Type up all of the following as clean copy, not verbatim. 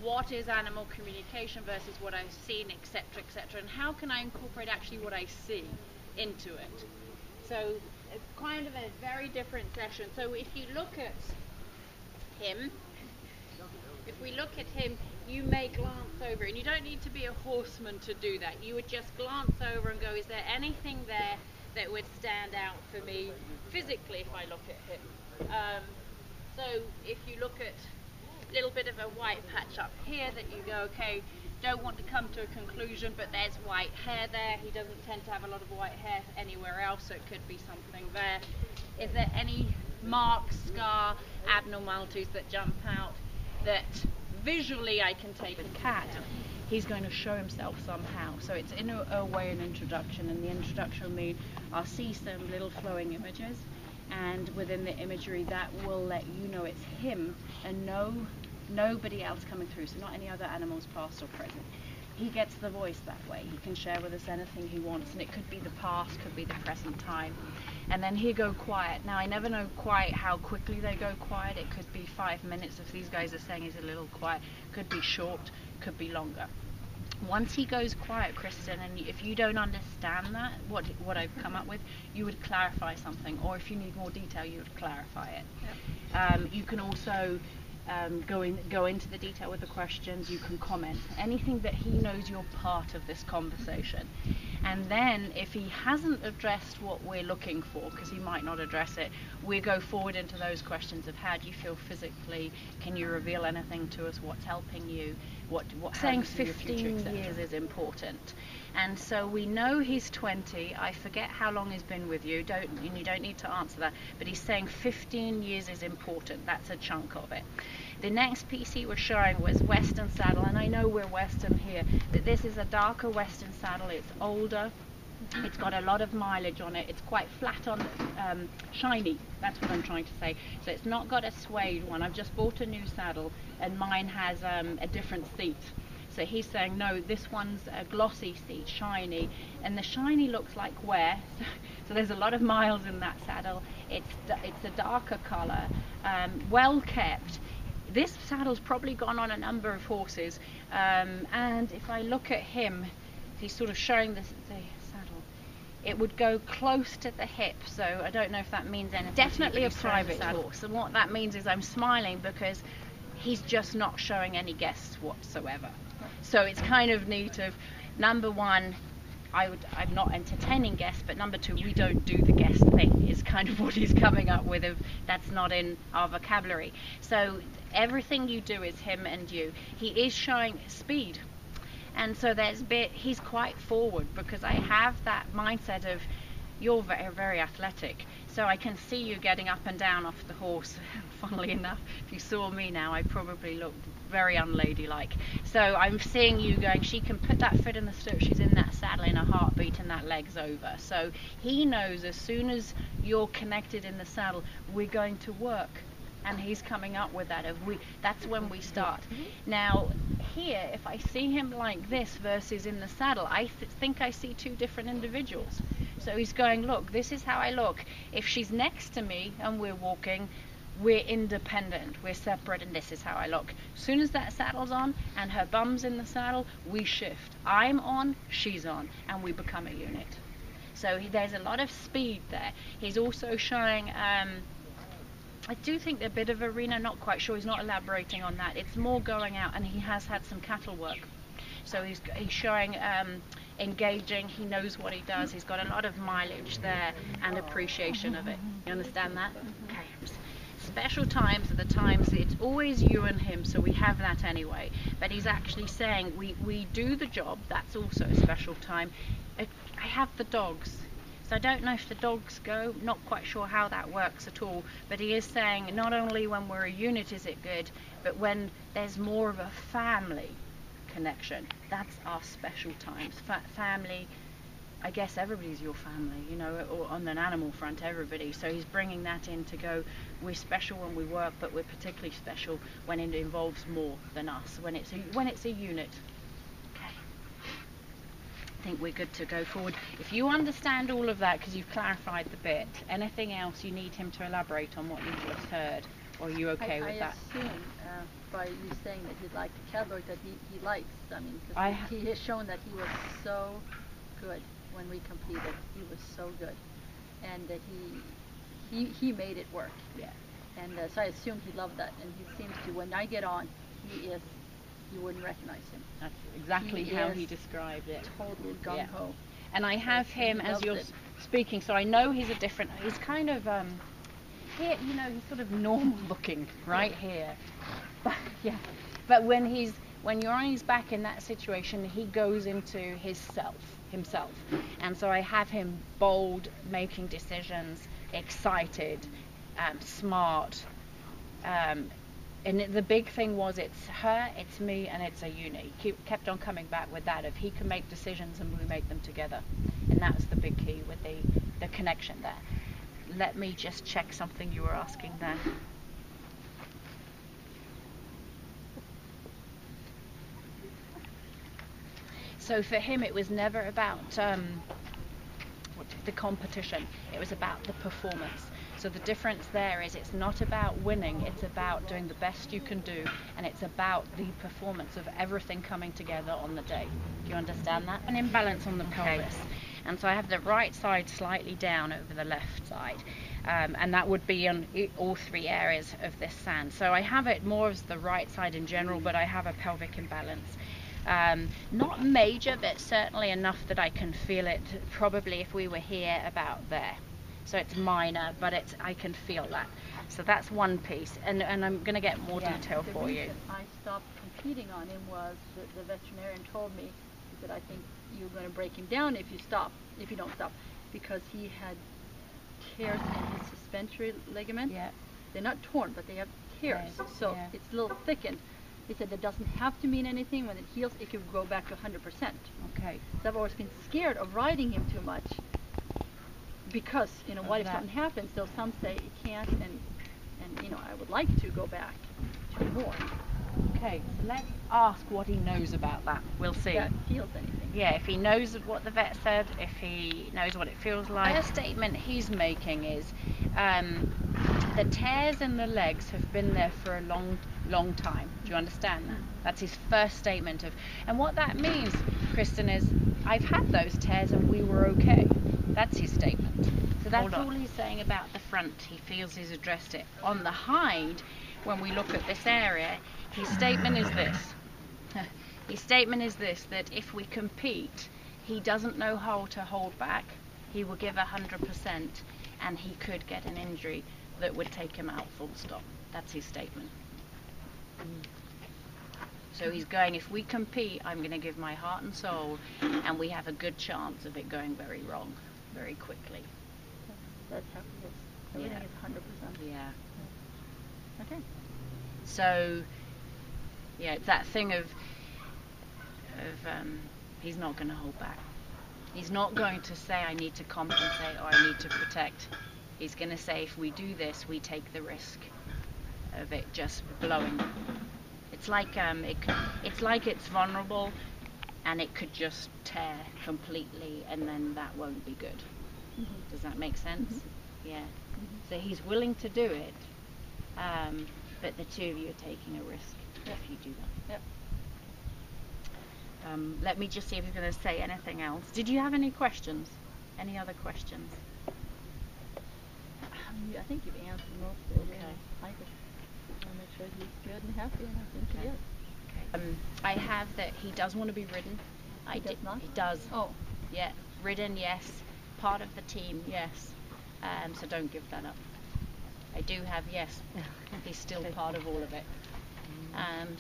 what is animal communication versus what I've seen, etc., etc., and how can I incorporate actually what I see into it. So it's kind of a very different session. So if you look at him, you may glance over, and you don't need to be a horseman to do that. You would just glance over and go, is there anything there that would stand out for me physically if I look at him? So if you look at a little bit of a white patch up here that you go, okay, don't want to come to a conclusion, but there's white hair there. He doesn't tend to have a lot of white hair anywhere else, so it could be something there. Is there any marks, scar, abnormalities that jump out that visually I can take a cat? He's going to show himself somehow. So it's in a way an introduction, and the introduction will mean I'll see some little flowing images, and within the imagery that will let you know it's him and nobody else coming through, so not any other animals past or present. He gets the voice that way. He can share with us anything he wants, and it could be the past, could be the present time. And then he'll go quiet. Now I never know quite how quickly they go quiet. It could be 5 minutes if these guys are saying he's a little quiet, could be short, could be longer. Once he goes quiet, Kristen, and if you don't understand that, what I've come up with, you would clarify something, or if you need more detail, you would clarify it. Yep. You can also go into the detail with the questions. You can comment anything that he knows you're part of this conversation. And then if he hasn't addressed what we're looking for, because he might not address it, we go forward into those questions of how do you feel physically, can you reveal anything to us, what's helping you, what saying 15 years is important. And so we know he's 20. I forget how long he's been with you, you don't need to answer that, but he's saying 15 years is important. That's a chunk of it. The next piece he was showing was Western saddle, and I know we're Western here, but this is a darker Western saddle. It's older, it's got a lot of mileage on it, it's quite flat on, shiny, that's what I'm trying to say. So it's not got a suede one. I've just bought a new saddle and mine has a different seat. So he's saying, no, this one's a glossy seat, shiny, and the shiny looks like wear. So there's a lot of miles in that saddle. It's a darker color, well kept. This saddle's probably gone on a number of horses, and if I look at him, he's sort of showing the saddle. It would go close to the hip, so I don't know if that means anything. Definitely a private horse, and what that means is I'm smiling because he's just not showing any guests whatsoever. So it's kind of neat of, number one, I'm not entertaining guests, but number two, we don't do the guest thing, is kind of what he's coming up with. That's not in our vocabulary. So everything you do is him and you. He is showing speed. And so he's quite forward, because I have that mindset of, you're very, very athletic. So I can see you getting up and down off the horse. Funnily enough, if you saw me now, I probably looked very unladylike. So I'm seeing you going, she can put that foot in the stirrup, she's in that saddle in a heartbeat, and that leg's over. So he knows as soon as you're connected in the saddle, we're going to work. And he's coming up with that. That's when we start. Now, here, if I see him like this versus in the saddle, I think I see two different individuals. So he's going, look, this is how I look. If she's next to me and we're walking, we're independent, we're separate, and this is how I look. As soon as that saddle's on and her bum's in the saddle, we shift. I'm on, she's on, and we become a unit. So there's a lot of speed there. He's also showing, I do think a bit of arena, not quite sure, he's not elaborating on that. It's more going out, and he has had some cattle work. So he's showing engaging, he knows what he does, he's got a lot of mileage there and appreciation of it. You understand that? Okay. Special times are the times, it's always you and him, so we have that anyway. But he's actually saying we do the job, that's also a special time. I have the dogs. So I don't know if the dogs go, not quite sure how that works at all, but he is saying not only when we're a unit is it good, but when there's more of a family connection, that's our special times. Family, I guess everybody's your family, you know, or on an animal front, everybody. So he's bringing that in to go, we're special when we work, but we're particularly special when it involves more than us, when it's a unit. Okay. I think we're good to go forward. If you understand all of that, because you've clarified the bit, anything else you need him to elaborate on what you've just heard? Or are you okay with that? I assume by you saying that he liked the cowboy that he likes. I mean, 'cause he has shown that he was so good when we competed. He was so good, and that he made it work. Yeah. And so I assume he loved that, and he seems to. When I get on, you wouldn't recognize him. That's exactly how he described it. Totally gung ho. And I have him as you're speaking, so I know he's he's kind of here, you know, he's sort of normal looking right here. But yeah. But when you're on his back in that situation, he goes into himself. And so I have him bold, making decisions, excited, smart. And the big thing was it's her, it's me, and it's a uni. He kept on coming back with that. If he can make decisions and we make them together. And that's the big key with the connection there. Let me just check something you were asking there. So for him it was never about the competition. It was about the performance. So the difference there is it's not about winning, it's about doing the best you can do, and it's about the performance of everything coming together on the day. Do you understand that? An imbalance on the pelvis. And so I have the right side slightly down over the left side. And that would be on all three areas of this sand. So I have it more as the right side in general, but I have a pelvic imbalance. Not major, but certainly enough that I can feel it, probably if we were here about there. So it's minor, but I can feel that. So that's one piece, and I'm going to get more detail for you. The reason I stopped competing on him was the veterinarian told me, he said, I think you're going to break him down if you don't stop, because he had tears in his suspensory ligament. Yeah. They're not torn, but they have tears, so it's a little thickened. He said that doesn't have to mean anything. When it heals, it could go back to 100%. Okay. So I've always been scared of riding him too much, because what if something happens? So some say it can't, and I would like to go back to more. Okay, so let's ask what he knows about that. We'll see. If that feels anything. Yeah, if he knows what the vet said, if he knows what it feels like. The statement he's making is the tears in the legs have been there for a long time. Do you understand that? That's his first statement and what that means, Kristen, is I've had those tears and we were okay. That's his statement. So that's all he's saying about the front. He feels he's addressed it. On the hide, when we look at this area, his statement is this. His statement is this, that if we compete, he doesn't know how to hold back. He will give 100%, and he could get an injury that would take him out full stop. That's his statement. So he's going, if we compete, I'm going to give my heart and soul, and we have a good chance of it going very wrong, very quickly. That's how it is. Everything is 100%. Yeah. Okay. So, yeah, it's that thing of he's not going to hold back. He's not going to say, I need to compensate or I need to protect. He's going to say, if we do this, we take the risk of it just blowing. It's like it's vulnerable, and it could just tear completely, and then that won't be good. Mm-hmm. Does that make sense? Mm-hmm. Yeah. Mm-hmm. So he's willing to do it, but the two of you are taking a risk if you do that. Yep. Let me just see if he's going to say anything else. Did you have any questions? Any other questions? I think you've answered most of it. Okay. I just want to make sure he's good and happy, and I think he is. Okay. I have that he does want to be ridden. He does not? He does. Oh. Yeah. Ridden, yes. Part of the team, yes. So don't give that up. I do have, yes. He's still part of all of it.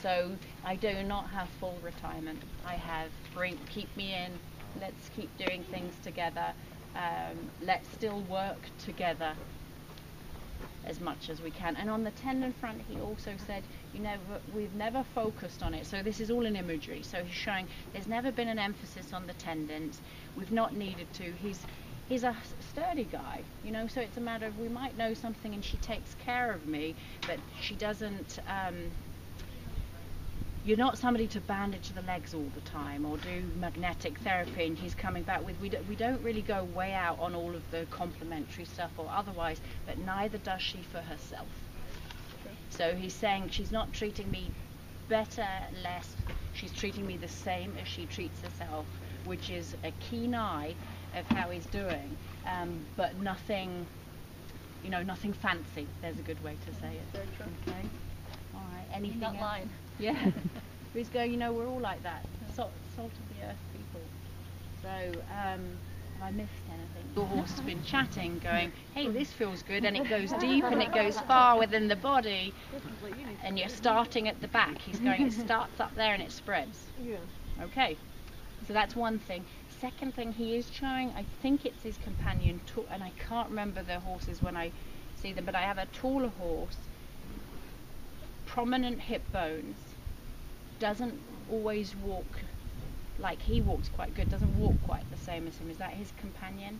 So I do not have full retirement. I have keep me in, let's keep doing things together, let's still work together as much as we can. And on the tendon front, he also said, we've never focused on it. So this is all in imagery. So he's showing there's never been an emphasis on the tendons. We've not needed to. He's a sturdy guy, so it's a matter of we might know something and she takes care of me, but she doesn't, you're not somebody to bandage the legs all the time or do magnetic therapy, and he's coming back with, we don't really go way out on all of the complementary stuff or otherwise, but neither does she for herself. So he's saying she's not treating me better, less, she's treating me the same as she treats herself, which is a keen eye of how he's doing, but nothing, nothing fancy. There's a good way to say it. Very true. Okay. All right. Anything Not else? lying. Yeah. He's going, we're all like that. Salt of the earth people. So, have I missed anything? Your horse has been chatting, going, hey, this feels good, and it goes deep and it goes far within the body, and you're starting at the back. He's going, it starts up there and it spreads. Yeah. Okay. So that's one thing. Second thing, he is showing, I think it's his companion, and I can't remember the horses when I see them, but I have a taller horse, prominent hip bones, doesn't always walk like he walks quite good, doesn't walk quite the same as him. Is that his companion?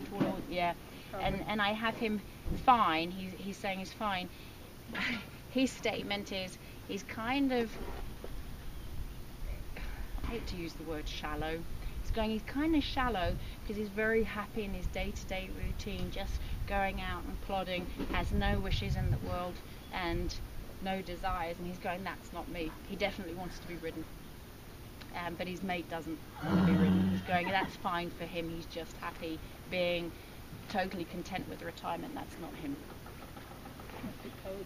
Taller, yeah. And I have him fine. He's saying he's fine. His statement is he's kind of, I hate to use the word shallow. He's kind of shallow because he's very happy in his day-to-day routine, just going out and plodding, has no wishes in the world and no desires, and he's going, that's not me. He definitely wants to be ridden, but his mate doesn't want to be ridden. He's going, that's fine for him, he's just happy being totally content with retirement. That's not him. Must be code.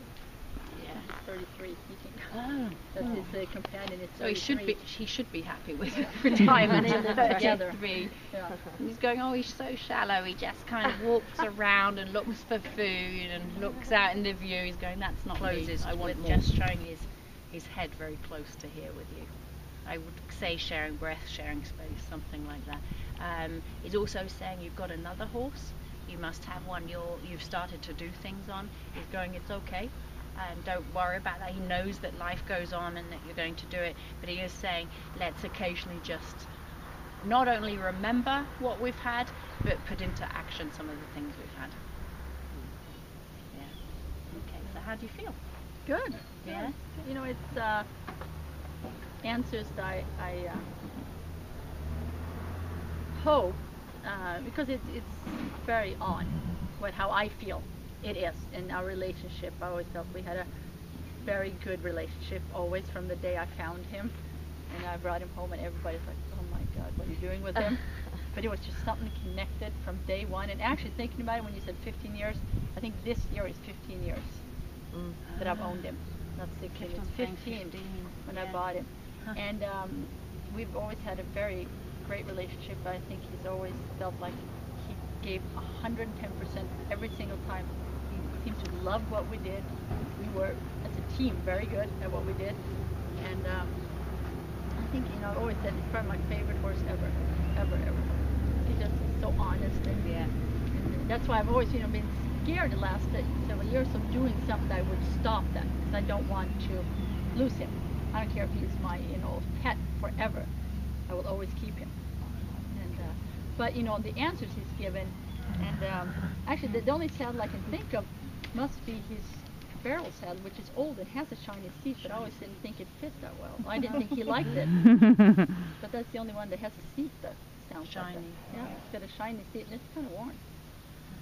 Yeah. 33. He can, Oh. that's his companion. Is So 33. he should be happy with retirement. They live together. 33. Yeah. And he's going, oh, he's so shallow. He just kind of walks around and looks for food and looks out in the view. He's going, that's not me. I want just showing his head very close to here with you. I would say sharing breath, sharing space, something like that. He's also saying you've got another horse. You must have one you've started to do things on. He's going, it's okay. Don't worry about that. He knows that life goes on and that you're going to do it, but he is saying let's occasionally just not only remember what we've had, but put into action some of the things we've had. Yeah. Okay, so how do you feel? Good. Yeah? It's answers that I hope, because it's very on with how I feel it is in our relationship. I always felt we had a very good relationship always from the day I found him, and I brought him home and everybody's like, oh my God, what are you doing with him? But it was just something connected from day one. And actually thinking about it, when you said 15 years, I think this year is 15 years that I've owned him. That's the kid. It's 15 when I bought him. And we've always had a very great relationship. I think he's always felt like he gave 110% every single time. He seemed to love what we did. We were, as a team, very good at what we did. And I think, I've always said he's probably my favorite horse ever. He's just so honest. And that's why I've always, been scared the last 7 years of doing something that would stop that, because I don't want to lose him. I don't care if he's my, pet forever. I will always keep him. And but the answers he's given, and actually the only saddle I can think of must be his barrel saddle, which is old and has a shiny seat, but I always didn't think it fit that well. I didn't think he liked it. But that's the only one that has a seat that sounds shiny. Like that. Yeah, it's got a shiny seat and it's kind of worn.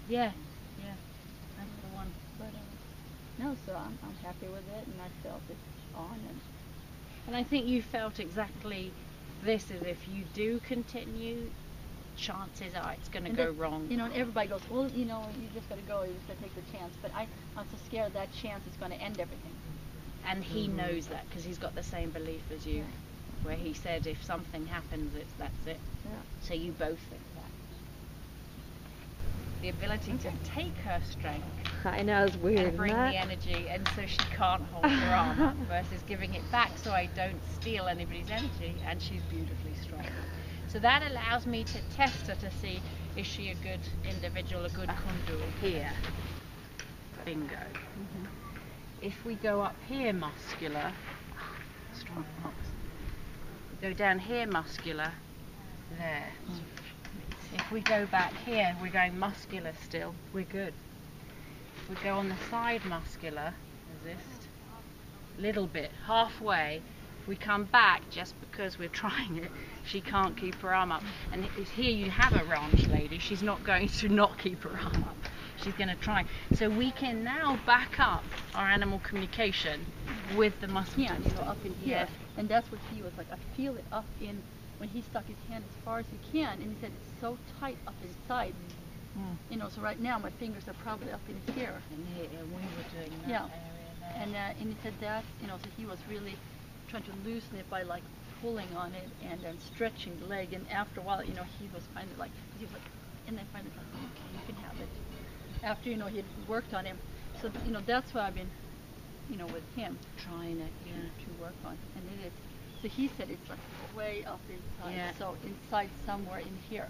Yeah, that's the one. But no, so I'm happy with it, and I felt it's on. And I think you felt exactly this, is if you do continue, chances are it's going to go wrong. And everybody goes, well, you just got to go, you just got to take the chance. But I'm so scared that chance is going to end everything. And he knows that, because he's got the same belief as you, where he said if something happens, that's it. Yeah. So you both think that. The ability to take her strength, I know, it's weird, and bring the energy, and so she can't hold her arm up, versus giving it back so I don't steal anybody's energy, and she's beautifully strong. So that allows me to test her to see, is she a good individual, a good kundul here? Bingo. If we go up here muscular, strong box. We go down here muscular, there. If we go back here, we're going muscular still, we're good. If we go on the side muscular, resist, little bit, halfway, if we come back just because we're trying it, she can't keep her arm up. And here you have a ranch lady, she's not going to not keep her arm up. she's going to try. So we can now back up our animal communication with the muscle hand, testing. up in here. And that's what he was like. I feel it up in, when he stuck his hand as far as he can, and he said it's so tight up inside. So right now my fingers are probably up in here. And we were doing that area there. And he said that, so he was really trying to loosen it by like pulling on it and then stretching the leg. And after a while, he was finally like, he was like, and then finally like, okay, you can have it. After, he had worked on him. So, that's why I've been, with him. Trying it, to work on. And it is. So he said it's like way up inside. Yeah. So inside somewhere in here.